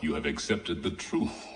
you have accepted the truth.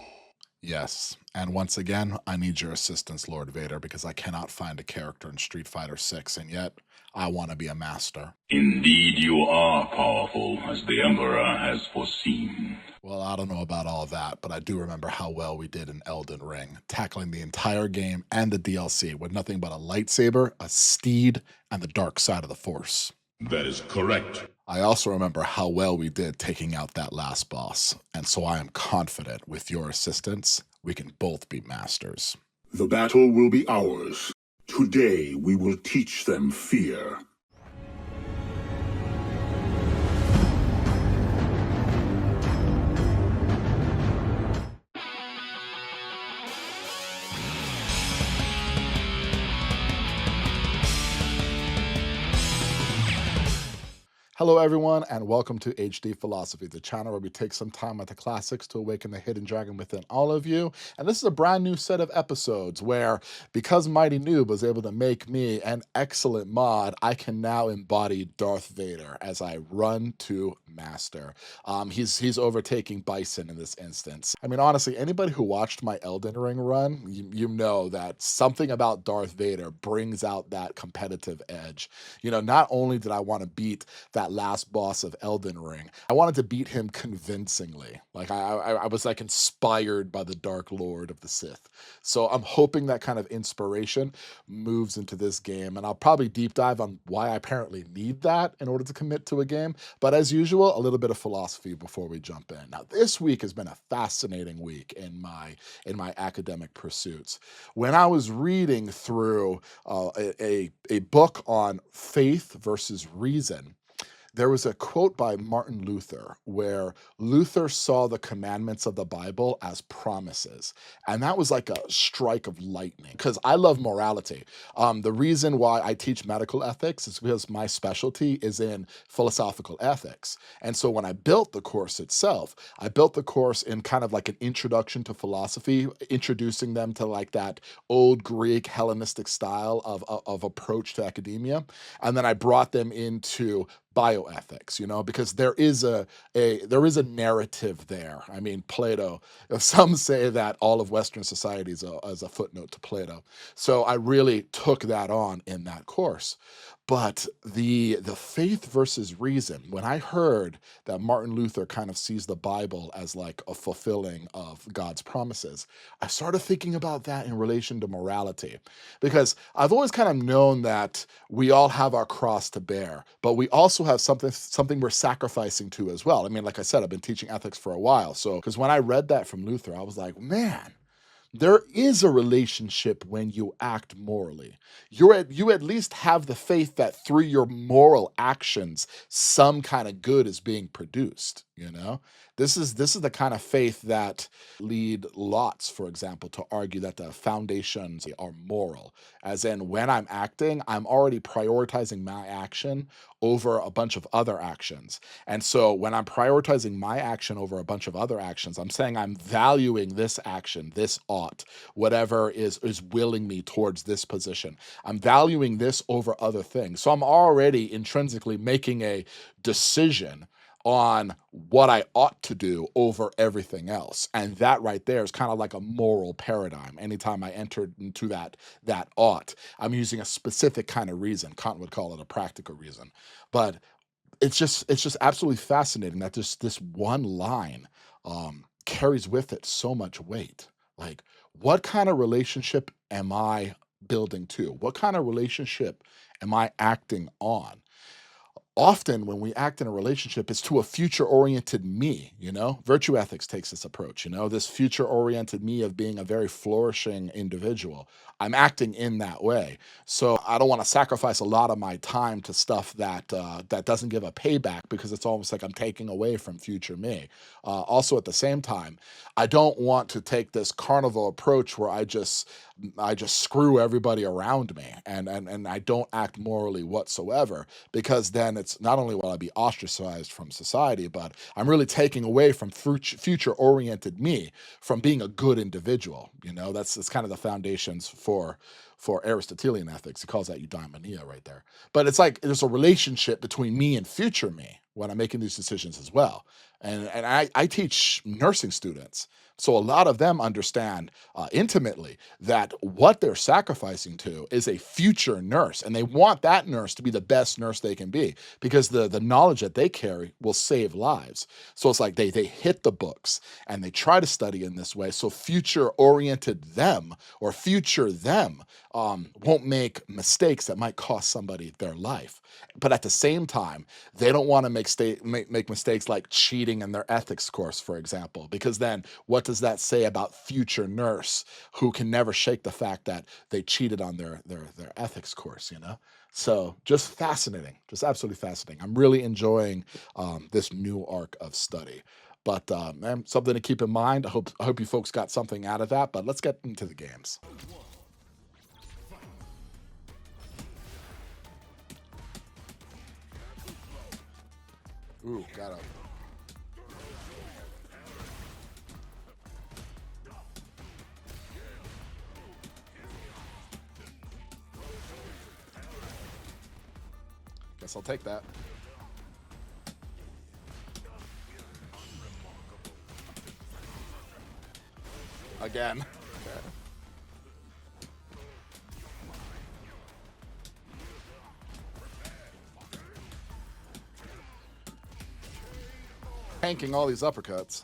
Yes, and once again, I need your assistance, Lord Vader, because I cannot find a character in Street Fighter 6, and yet I want to be a master. Indeed, you are powerful, as the Emperor has foreseen. Well, I don't know about all that, but I do remember how well we did in Elden Ring, tackling the entire game and the DLC with nothing but a lightsaber, a steed, and the dark side of the Force. That is correct. I also remember how well we did taking out that last boss, and so I am confident with your assistance, we can both be masters. The battle will be ours. Today we will teach them fear. Hello everyone, and welcome to HD Philosophy, the channel where we take some time at the classics to awaken the hidden dragon within all of you. And this is a brand new set of episodes where, because Mighty Noob was able to make me an excellent mod, I can now embody Darth Vader as I run to master. He's overtaking Bison in this instance. I mean, honestly, anybody who watched my Elden Ring run, you know that something about Darth Vader brings out that competitive edge. You know, not only did I want to beat that last boss of Elden Ring, I wanted to beat him convincingly. Like I was like inspired by the Dark Lord of the Sith. So I'm hoping that kind of inspiration moves into this game, and I'll probably deep dive on why I apparently need that in order to commit to a game. But as usual, a little bit of philosophy before we jump in. Now, this week has been a fascinating week in my academic pursuits. When I was reading through a book on faith versus reason, there was a quote by Martin Luther where Luther saw the commandments of the Bible as promises. And that was like a strike of lightning because I love morality. The reason why I teach medical ethics is because my specialty is in philosophical ethics. And so when I built the course itself, I built the course in kind of like an introduction to philosophy, introducing them to like that old Greek Hellenistic style of approach to academia. And then I brought them into bioethics, you know, because there is a narrative there. I mean, Plato, some say that all of Western society is a footnote to Plato. So I really took that on in that course. But the faith versus reason, when I heard that Martin Luther kind of sees the Bible as like a fulfilling of God's promises, I started thinking about that in relation to morality. Because I've always kind of known that we all have our cross to bear, but we also have something we're sacrificing to as well. I mean, like I said, I've been teaching ethics for a while. So, because when I read that from Luther, I was like, man, there is a relationship when you act morally. You at least have the faith that through your moral actions, some kind of good is being produced, you know? This is the kind of faith that lead lots, for example, to argue that the foundations are moral. As in, when I'm acting, I'm already prioritizing my action over a bunch of other actions. And so when I'm prioritizing my action over a bunch of other actions, I'm saying I'm valuing this action, this ought, whatever is willing me towards this position. I'm valuing this over other things. So I'm already intrinsically making a decision on what I ought to do over everything else. And that right there is kind of like a moral paradigm. Anytime I enter into that ought, I'm using a specific kind of reason. Kant would call it a practical reason. But it's just absolutely fascinating that this one line carries with it so much weight. Like, what kind of relationship am I building to? What kind of relationship am I acting on? Often when we act in a relationship, it's to a future-oriented me, you know? Virtue ethics takes this approach, you know? This future-oriented me of being a very flourishing individual. I'm acting in that way. So I don't want to sacrifice a lot of my time to stuff that doesn't give a payback because it's almost like I'm taking away from future me. Also at the same time, I don't want to take this carnival approach where I just screw everybody around me and I don't act morally whatsoever, because then words, not only will I be ostracized from society, but I'm really taking away from future-oriented me from being a good individual. You know, that's kind of the foundations for Aristotelian ethics. He calls that eudaimonia right there. But it's like there's a relationship between me and future me when I'm making these decisions as well. And I teach nursing students. So a lot of them understand intimately that what they're sacrificing to is a future nurse, and they want that nurse to be the best nurse they can be because the knowledge that they carry will save lives. So it's like they hit the books and they try to study in this way, so future-oriented them or future them won't make mistakes that might cost somebody their life. But at the same time, they don't want to make mistakes like cheating in their ethics course, for example, because then what does that say about future nurse who can never shake the fact that they cheated on their ethics course, you know? So just fascinating, just absolutely fascinating. I'm really enjoying this new arc of study. But man, something to keep in mind. I hope you folks got something out of that, but let's get into the games. Ooh, got him. Guess I'll take that. Again. Okay. Tanking all these uppercuts.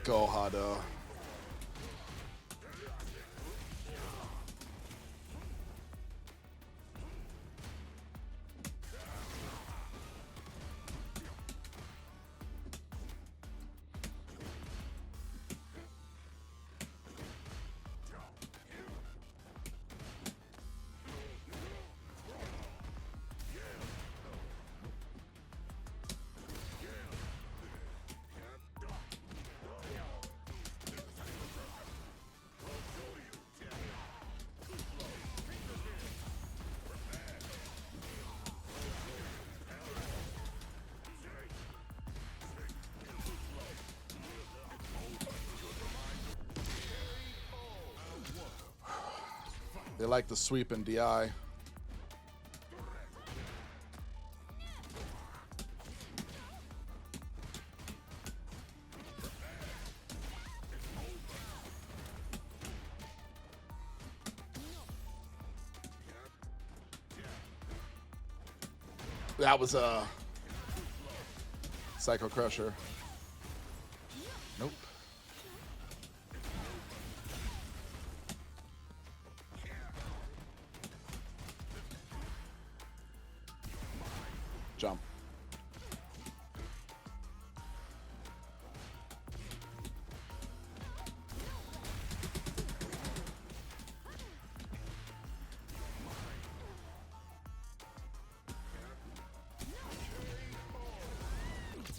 Go, Hado. They like the sweep and DI. That was a Psycho Crusher. Nope. Jump.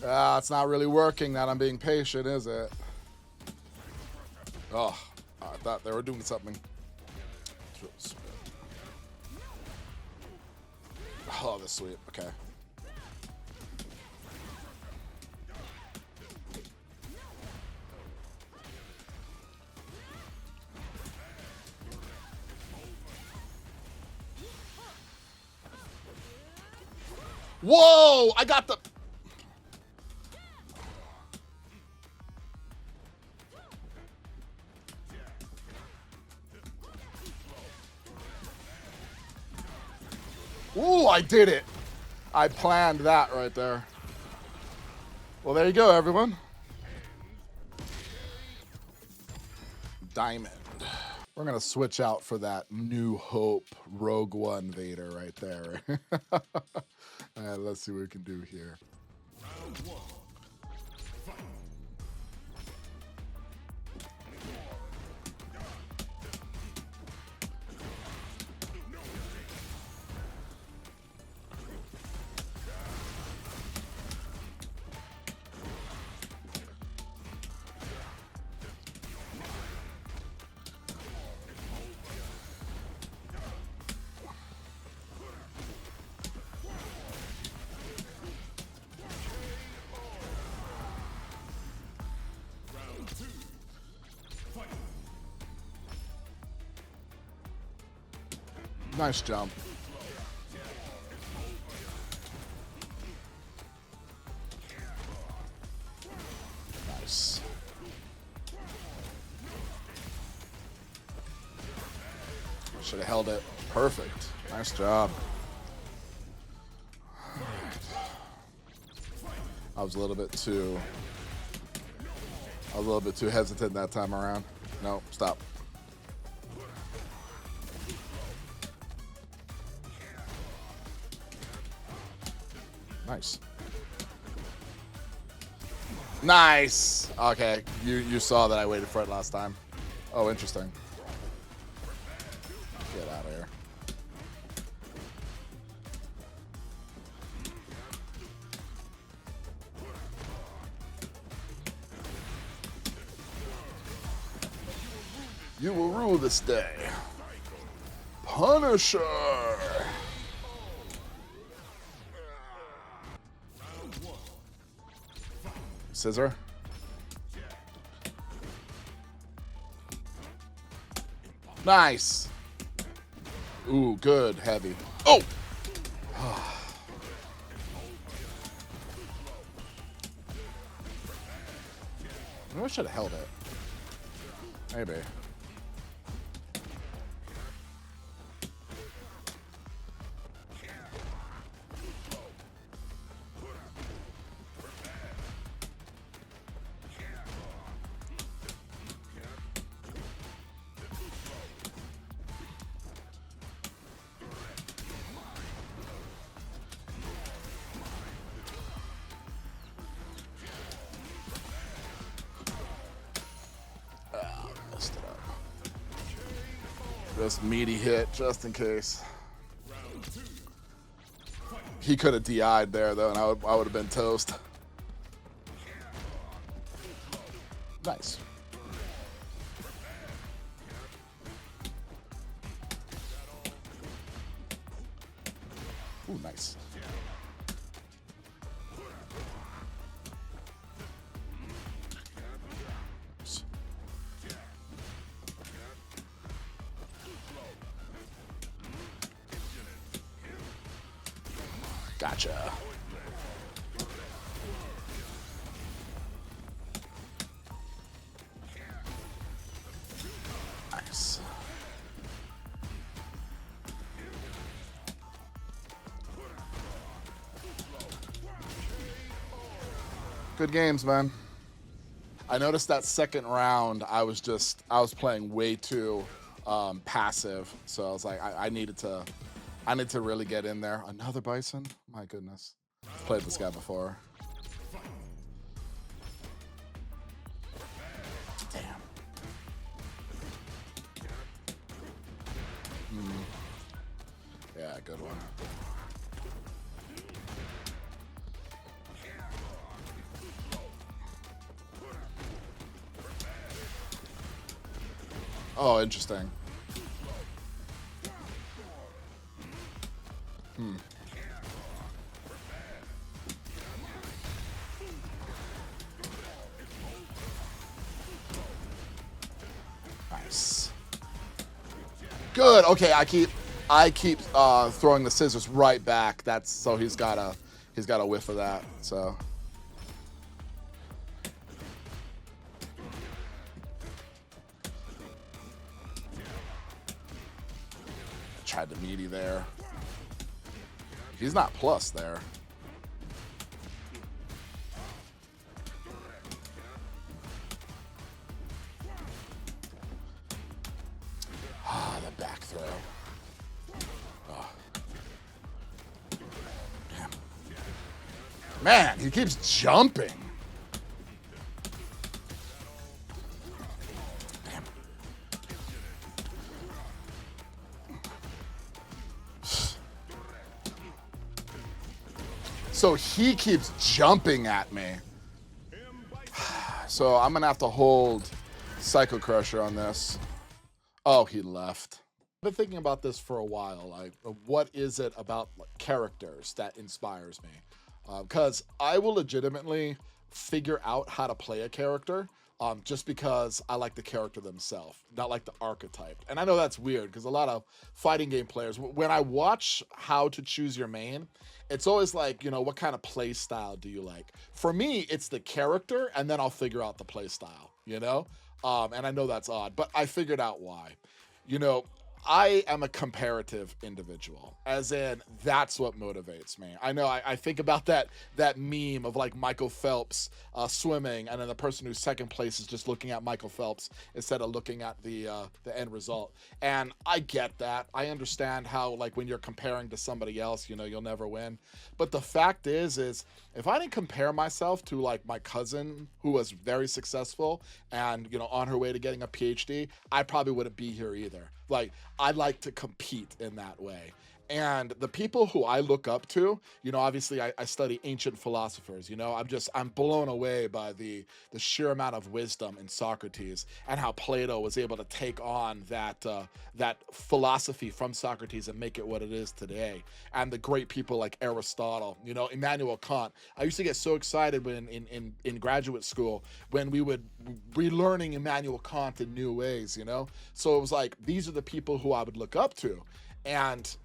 Ah, it's not really working that I'm being patient, is it? Oh, I thought they were doing something. Oh, the sweep. Okay. Whoa! I got the... Ooh, I did it. I planned that right there. Well, there you go, everyone. Diamond. We're going to switch out for that New Hope Rogue One Vader right there. All right, let's see what we can do here. Nice jump. Nice. Should have held it. Perfect. Nice job. I was a little bit too hesitant that time around. No, stop. Nice. Nice. Okay, you saw that I waited for it last time. Oh, interesting. Get out of here. You will rule this day. Punisher. Scissor. Nice. Ooh, good, heavy. Oh! I should have held it. Maybe. Just meaty hit, just in case. He could have DI'd there, though, and I would have been toast. Nice. Ooh, nice. Gotcha. Nice. Good games, man. I noticed that second round, I was playing way too passive. So I was like, I need to really get in there. Another bison? My goodness. I've played this guy before. Damn. Yeah, good one. Oh, interesting. Nice. Good. Okay, I keep throwing the scissors right back. That's so he's got a whiff of that. So. Tried to meaty there. He's not plus there. Ah, the back throw. Oh. Damn. Man, he keeps jumping. So he keeps jumping at me. So I'm gonna have to hold Psycho Crusher on this. Oh, he left. I've been thinking about this for a while. Like, what is it about characters that inspires me? Because I will legitimately figure out how to play a character just because I like the character themselves, not like the archetype. And I know that's weird because a lot of fighting game players, when I watch how to choose your main, it's always like, what kind of play style do you like? For me, it's the character, and then I'll figure out the play style, And I know that's odd, but I figured out why. You know, I am a comparative individual, as in that's what motivates me. I know I think about that meme of like Michael Phelps swimming, and then the person who's second place is just looking at Michael Phelps instead of looking at the end result. And I get that. I understand how like when you're comparing to somebody else, you'll never win. But the fact is if I didn't compare myself to like my cousin who was very successful and on her way to getting a PhD, I probably wouldn't be here either. Like, I like to compete in that way. And the people who I look up to, obviously I study ancient philosophers, I'm blown away by the sheer amount of wisdom in Socrates and how Plato was able to take on that philosophy from Socrates and make it what it is today. And the great people like Aristotle, Immanuel Kant. I used to get so excited when in graduate school when we would be learning Immanuel Kant in new ways, So it was like, these are the people who I would look up to. And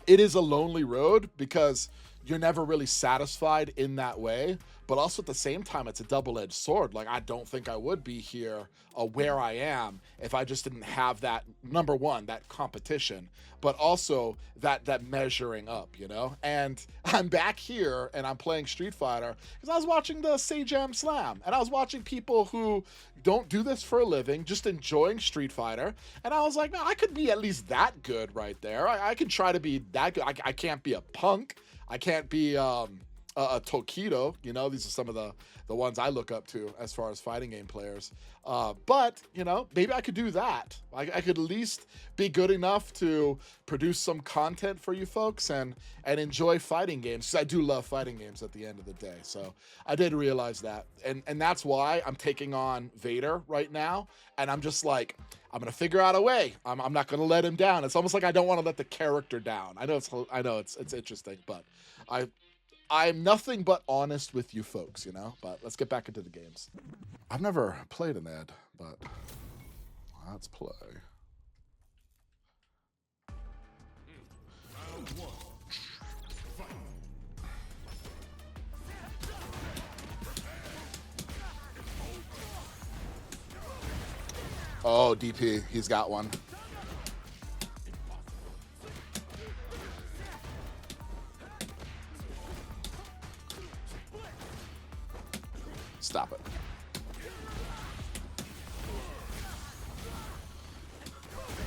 it is a lonely road because you're never really satisfied in that way, but also at the same time, it's a double-edged sword. Like, I don't think I would be here where I am if I just didn't have that, number one, that competition, but also that measuring up, And I'm back here and I'm playing Street Fighter because I was watching the Sejam Slam, and I was watching people who don't do this for a living, just enjoying Street Fighter, and I was like, no, I could be at least that good right there. I could try to be that good. I can't be a punk. I can't be a Tokido, these are some of the ones I look up to as far as fighting game players. But, maybe I could do that. I could at least be good enough to produce some content for you folks and enjoy fighting games. Because I do love fighting games at the end of the day. So I did realize that. And that's why I'm taking on Vader right now. And I'm just like, I'm going to figure out a way. I'm not going to let him down. It's almost like I don't want to let the character down. I know it's interesting, but I'm nothing but honest with you folks, but let's get back into the games. I've never played an Ed, but let's play. Oh, DP, he's got one. Stop it.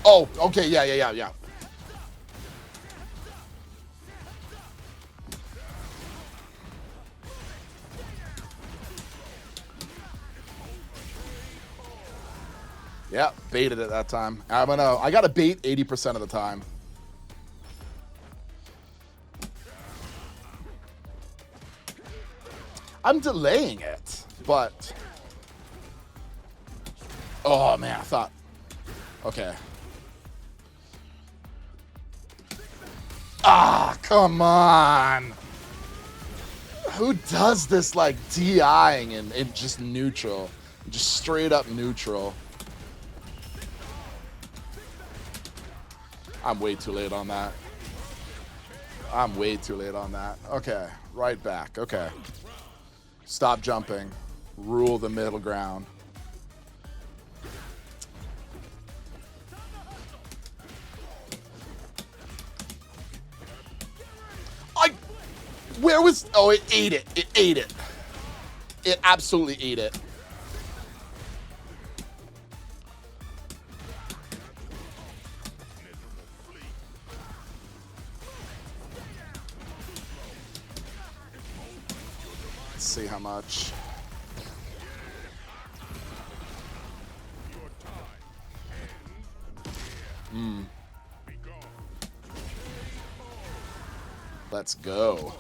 Oh, okay, yeah. Yeah, baited it that time. I got to bait 80% of the time. I'm delaying it, but... Oh, man, I thought... Okay. Ah, come on! Who does this, like, DIing in just neutral? Just straight up neutral. I'm way too late on that. Okay, right back. Okay. Stop jumping. Rule the middle ground. Where was... Oh, it ate it. It ate it. It absolutely ate it. Let's see how much. Let's go.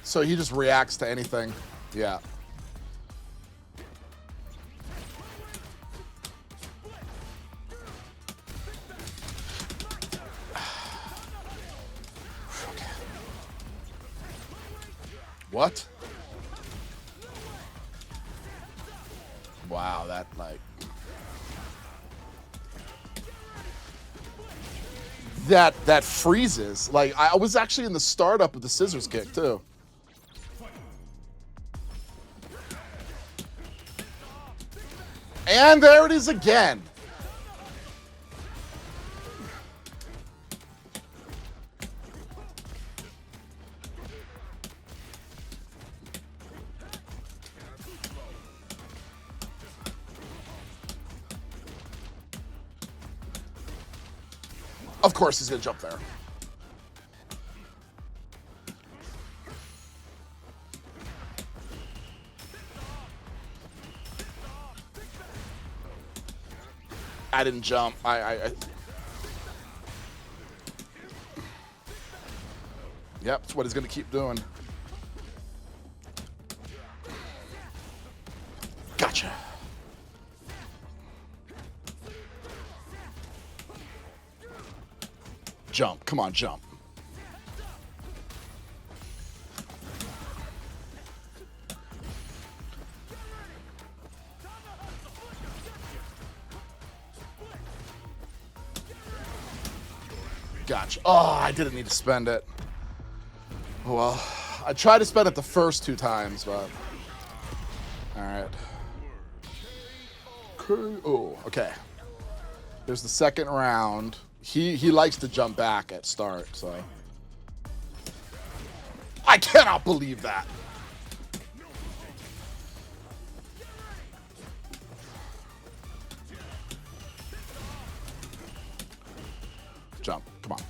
So he just reacts to anything. Yeah. What? Wow, that like... That freezes. Like, I was actually in the startup of the scissors kick, too. And there it is again. Of course he's gonna jump there. I didn't jump. Yep, that's what he's gonna keep doing. Gotcha. Jump. Come on, jump. Gotcha. Oh, I didn't need to spend it. Well, I tried to spend it the first 2 times, but... Alright. Oh, okay. There's the second round. He likes to jump back at start, so... I cannot believe that! Jump, come on.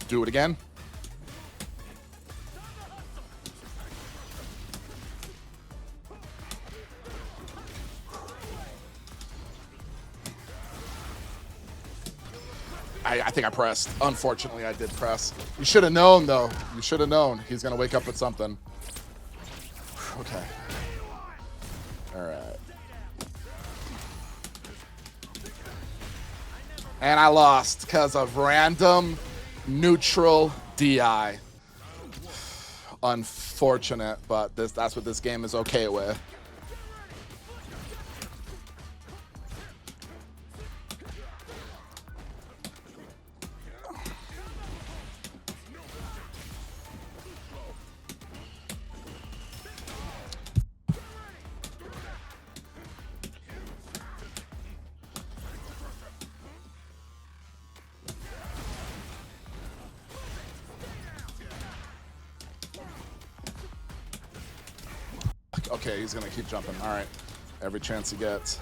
Do it again. I think I pressed. Unfortunately, I did press. You should have known, though. You should have known. He's going to wake up with something. Okay. All right. And I lost because of random neutral DI. Unfortunate, but that's what this game is okay with. Okay, he's gonna keep jumping. All right, every chance he gets.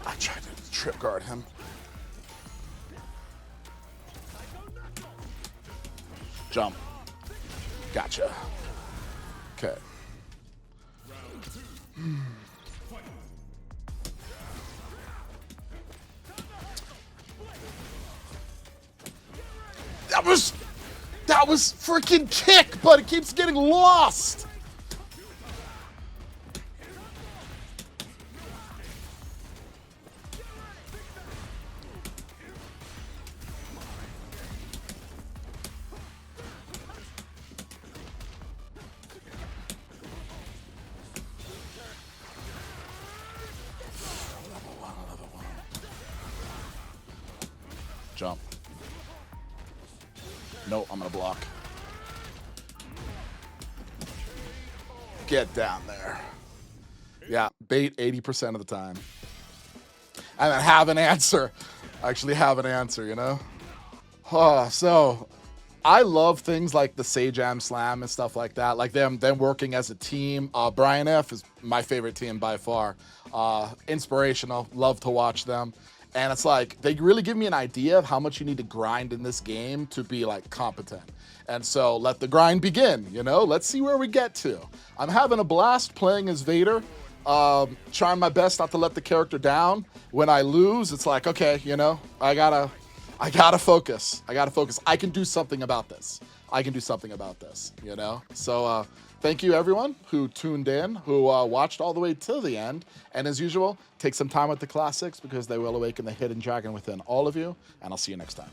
I tried to trip guard him. Jump. Gotcha. Okay. That was freaking kick, but it keeps getting lost. Jump. No, I'm gonna block. Get down there. Yeah, bait 80% of the time. And then have an answer. Actually have an answer, you know? So I love things like the Sajam Slam and stuff like that. Like them working as a team. Brian F is my favorite team by far. Inspirational. Love to watch them. And it's like, they really give me an idea of how much you need to grind in this game to be like competent. And so let the grind begin, you know? Let's see where we get to. I'm having a blast playing as Vader. Trying my best not to let the character down. When I lose, it's like, okay, you know, I gotta focus. I gotta focus. I can do something about this. I can do something about this, you know? So Thank you, everyone who tuned in, who watched all the way till the end. And as usual, take some time with the classics because they will awaken the hidden dragon within all of you. And I'll see you next time.